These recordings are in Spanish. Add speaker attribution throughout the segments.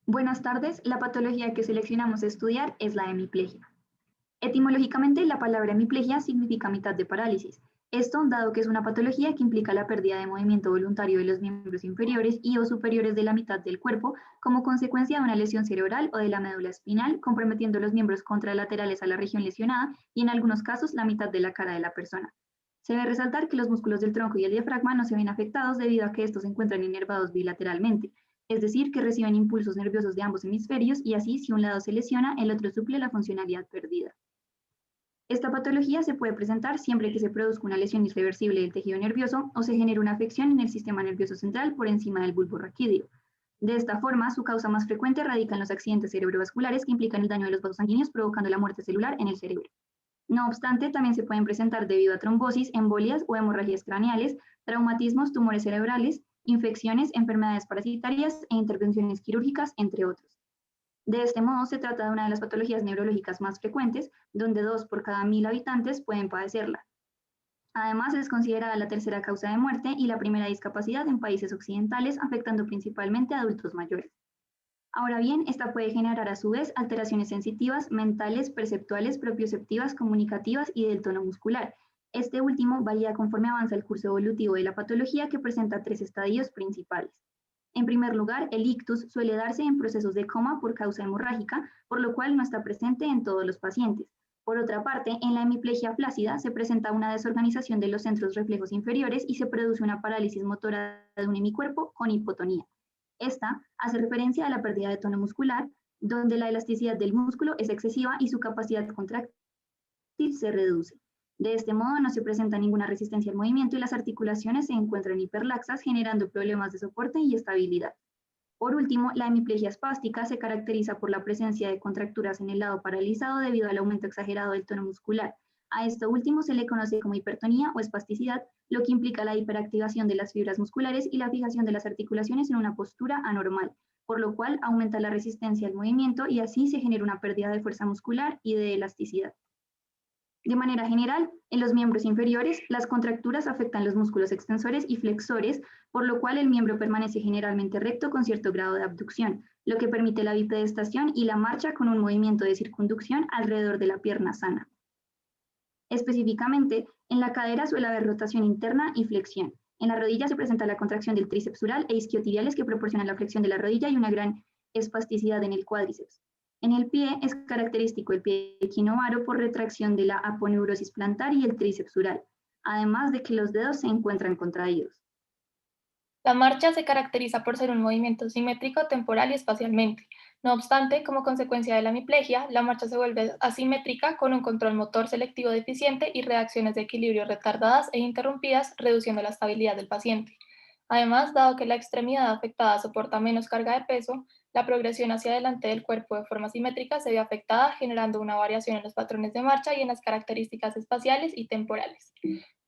Speaker 1: Buenas tardes, la patología que seleccionamos estudiar es la hemiplegia. Etimológicamente, la palabra hemiplegia significa mitad de parálisis. Esto dado que es una patología que implica la pérdida de movimiento voluntario de los miembros inferiores y o superiores de la mitad del cuerpo como consecuencia de una lesión cerebral o de la médula espinal, comprometiendo los miembros contralaterales a la región lesionada y en algunos casos la mitad de la cara de la persona. Se debe resaltar que los músculos del tronco y el diafragma no se ven afectados debido a que estos se encuentran inervados bilateralmente, es decir, que reciben impulsos nerviosos de ambos hemisferios y así si un lado se lesiona, el otro suple la funcionalidad perdida. Esta patología se puede presentar siempre que se produzca una lesión irreversible del tejido nervioso o se genere una afección en el sistema nervioso central por encima del bulbo raquídeo. De esta forma, su causa más frecuente radica en los accidentes cerebrovasculares que implican el daño de los vasos sanguíneos provocando la muerte celular en el cerebro. No obstante, también se pueden presentar debido a trombosis, embolias o hemorragias craneales, traumatismos, tumores cerebrales, infecciones, enfermedades parasitarias e intervenciones quirúrgicas, entre otros. De este modo, se trata de una de las patologías neurológicas más frecuentes, donde 2 por cada 1000 habitantes pueden padecerla. Además, es considerada la tercera causa de muerte y la primera discapacidad en países occidentales, afectando principalmente a adultos mayores. Ahora bien, esta puede generar a su vez alteraciones sensitivas, mentales, perceptuales, propioceptivas, comunicativas y del tono muscular. Este último varía conforme avanza el curso evolutivo de la patología, que presenta 3 estadios principales. En primer lugar, el ictus suele darse en procesos de coma por causa hemorrágica, por lo cual no está presente en todos los pacientes. Por otra parte, en la hemiplegia flácida se presenta una desorganización de los centros reflejos inferiores y se produce una parálisis motora de un hemicuerpo con hipotonía. Esta hace referencia a la pérdida de tono muscular, donde la elasticidad del músculo es excesiva y su capacidad contractil se reduce. De este modo no se presenta ninguna resistencia al movimiento y las articulaciones se encuentran hiperlaxas, generando problemas de soporte y estabilidad. Por último, la hemiplegia espástica se caracteriza por la presencia de contracturas en el lado paralizado debido al aumento exagerado del tono muscular. A esto último se le conoce como hipertonía o espasticidad, lo que implica la hiperactivación de las fibras musculares y la fijación de las articulaciones en una postura anormal, por lo cual aumenta la resistencia al movimiento y así se genera una pérdida de fuerza muscular y de elasticidad. De manera general, en los miembros inferiores, las contracturas afectan los músculos extensores y flexores, por lo cual el miembro permanece generalmente recto con cierto grado de abducción, lo que permite la bipedestación y la marcha con un movimiento de circunducción alrededor de la pierna sana. Específicamente, en la cadera suele haber rotación interna y flexión. En la rodilla se presenta la contracción del tríceps sural e isquiotibiales que proporcionan la flexión de la rodilla y una gran espasticidad en el cuádriceps. En el pie es característico el pie equinovaro por retracción de la aponeurosis plantar y el tríceps sural, además de que los dedos se encuentran contraídos.
Speaker 2: La marcha se caracteriza por ser un movimiento simétrico temporal y espacialmente. No obstante, como consecuencia de la hemiplegia, la marcha se vuelve asimétrica con un control motor selectivo deficiente y reacciones de equilibrio retardadas e interrumpidas, reduciendo la estabilidad del paciente. Además, dado que la extremidad afectada soporta menos carga de peso, la progresión hacia adelante del cuerpo de forma simétrica se ve afectada, generando una variación en los patrones de marcha y en las características espaciales y temporales.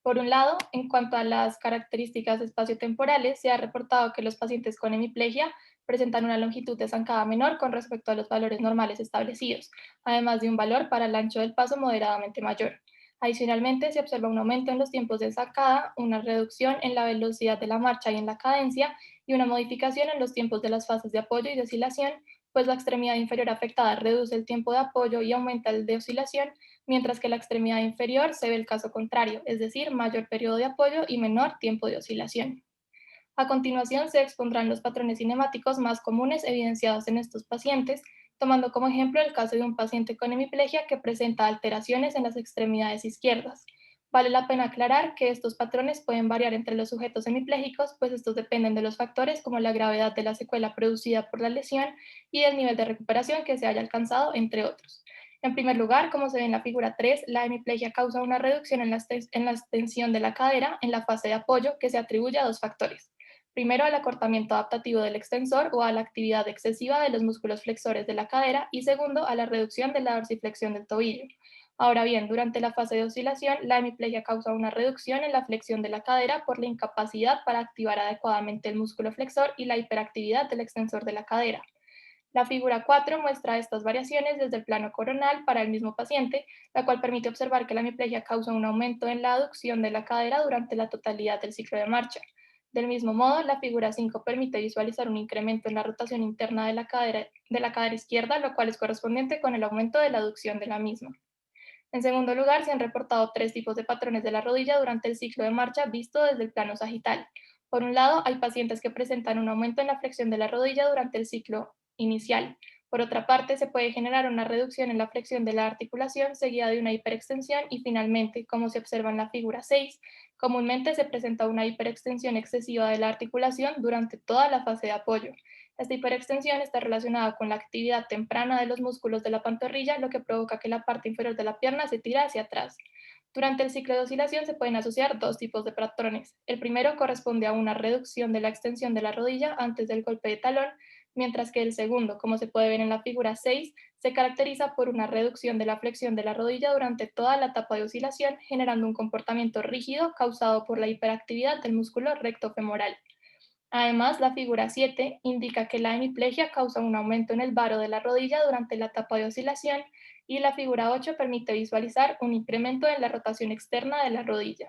Speaker 2: Por un lado, en cuanto a las características espaciotemporales, se ha reportado que los pacientes con hemiplegia presentan una longitud de zancada menor con respecto a los valores normales establecidos, además de un valor para el ancho del paso moderadamente mayor. Adicionalmente, se observa un aumento en los tiempos de zancada, una reducción en la velocidad de la marcha y en la cadencia, y una modificación en los tiempos de las fases de apoyo y de oscilación, pues la extremidad inferior afectada reduce el tiempo de apoyo y aumenta el de oscilación, mientras que la extremidad inferior se ve el caso contrario, es decir, mayor periodo de apoyo y menor tiempo de oscilación. A continuación, se expondrán los patrones cinemáticos más comunes evidenciados en estos pacientes, tomando como ejemplo el caso de un paciente con hemiplegia que presenta alteraciones en las extremidades izquierdas. Vale la pena aclarar que estos patrones pueden variar entre los sujetos hemipléjicos, pues estos dependen de los factores como la gravedad de la secuela producida por la lesión y el nivel de recuperación que se haya alcanzado, entre otros. En primer lugar, como se ve en la figura 3, la hemiplegia causa una reducción en la extensión de la cadera en la fase de apoyo que se atribuye a dos factores. Primero, al acortamiento adaptativo del extensor o a la actividad excesiva de los músculos flexores de la cadera y segundo, a la reducción de la dorsiflexión del tobillo. Ahora bien, durante la fase de oscilación, la hemiplegia causa una reducción en la flexión de la cadera por la incapacidad para activar adecuadamente el músculo flexor y la hiperactividad del extensor de la cadera. La figura 4 muestra estas variaciones desde el plano coronal para el mismo paciente, la cual permite observar que la hemiplegia causa un aumento en la aducción de la cadera durante la totalidad del ciclo de marcha. Del mismo modo, la figura 5 permite visualizar un incremento en la rotación interna de la cadera izquierda, lo cual es correspondiente con el aumento de la aducción de la misma. En segundo lugar, se han reportado tres tipos de patrones de la rodilla durante el ciclo de marcha visto desde el plano sagital. Por un lado, hay pacientes que presentan un aumento en la flexión de la rodilla durante el ciclo inicial. Por otra parte, se puede generar una reducción en la flexión de la articulación seguida de una hiperextensión y finalmente, como se observa en la figura 6, comúnmente se presenta una hiperextensión excesiva de la articulación durante toda la fase de apoyo. Esta hiperextensión está relacionada con la actividad temprana de los músculos de la pantorrilla, lo que provoca que la parte inferior de la pierna se tire hacia atrás. Durante el ciclo de oscilación se pueden asociar dos tipos de patrones. El primero corresponde a una reducción de la extensión de la rodilla antes del golpe de talón, mientras que el segundo, como se puede ver en la figura 6, se caracteriza por una reducción de la flexión de la rodilla durante toda la etapa de oscilación, generando un comportamiento rígido causado por la hiperactividad del músculo recto femoral. Además, la figura 7 indica que la hemiplegia causa un aumento en el varo de la rodilla durante la etapa de oscilación y la figura 8 permite visualizar un incremento en la rotación externa de la rodilla.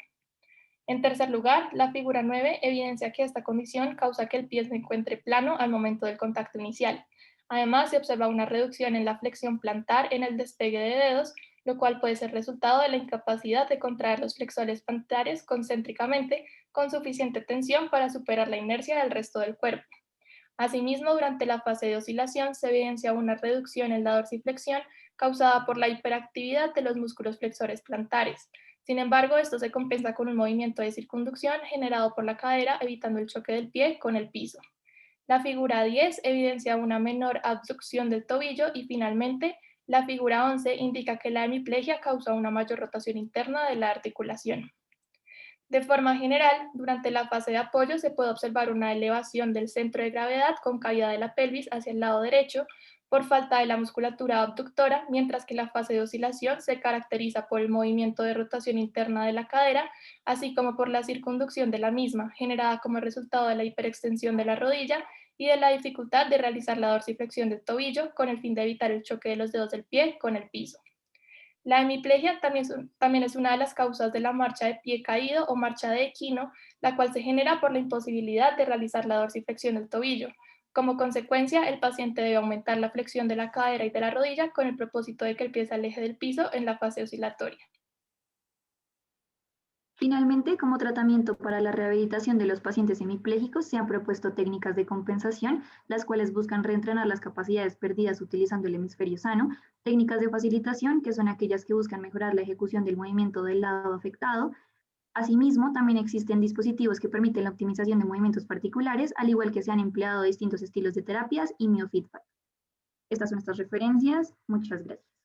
Speaker 2: En tercer lugar, la figura 9 evidencia que esta condición causa que el pie se encuentre plano al momento del contacto inicial. Además, se observa una reducción en la flexión plantar en el despegue de dedos, lo cual puede ser resultado de la incapacidad de contraer los flexores plantares concéntricamente con suficiente tensión para superar la inercia del resto del cuerpo. Asimismo, durante la fase de oscilación se evidencia una reducción en la dorsiflexión causada por la hiperactividad de los músculos flexores plantares. Sin embargo, esto se compensa con un movimiento de circunducción generado por la cadera, evitando el choque del pie con el piso. La figura 10 evidencia una menor abducción del tobillo y finalmente la figura 11 indica que la hemiplegia causa una mayor rotación interna de la articulación. De forma general, durante la fase de apoyo se puede observar una elevación del centro de gravedad con caída de la pelvis hacia el lado derecho por falta de la musculatura abductora, mientras que la fase de oscilación se caracteriza por el movimiento de rotación interna de la cadera, así como por la circunducción de la misma, generada como resultado de la hiperextensión de la rodilla y de la dificultad de realizar la dorsiflexión del tobillo con el fin de evitar el choque de los dedos del pie con el piso. La hemiplegia también es una de las causas de la marcha de pie caído o marcha de equino, la cual se genera por la imposibilidad de realizar la dorsiflexión del tobillo. Como consecuencia, el paciente debe aumentar la flexión de la cadera y de la rodilla con el propósito de que el pie se aleje del piso en la fase oscilatoria.
Speaker 1: Finalmente, como tratamiento para la rehabilitación de los pacientes hemipléjicos, se han propuesto técnicas de compensación, las cuales buscan reentrenar las capacidades perdidas utilizando el hemisferio sano, técnicas de facilitación, que son aquellas que buscan mejorar la ejecución del movimiento del lado afectado. Asimismo, también existen dispositivos que permiten la optimización de movimientos particulares, al igual que se han empleado distintos estilos de terapias y miofeedback. Estas son nuestras referencias. Muchas gracias.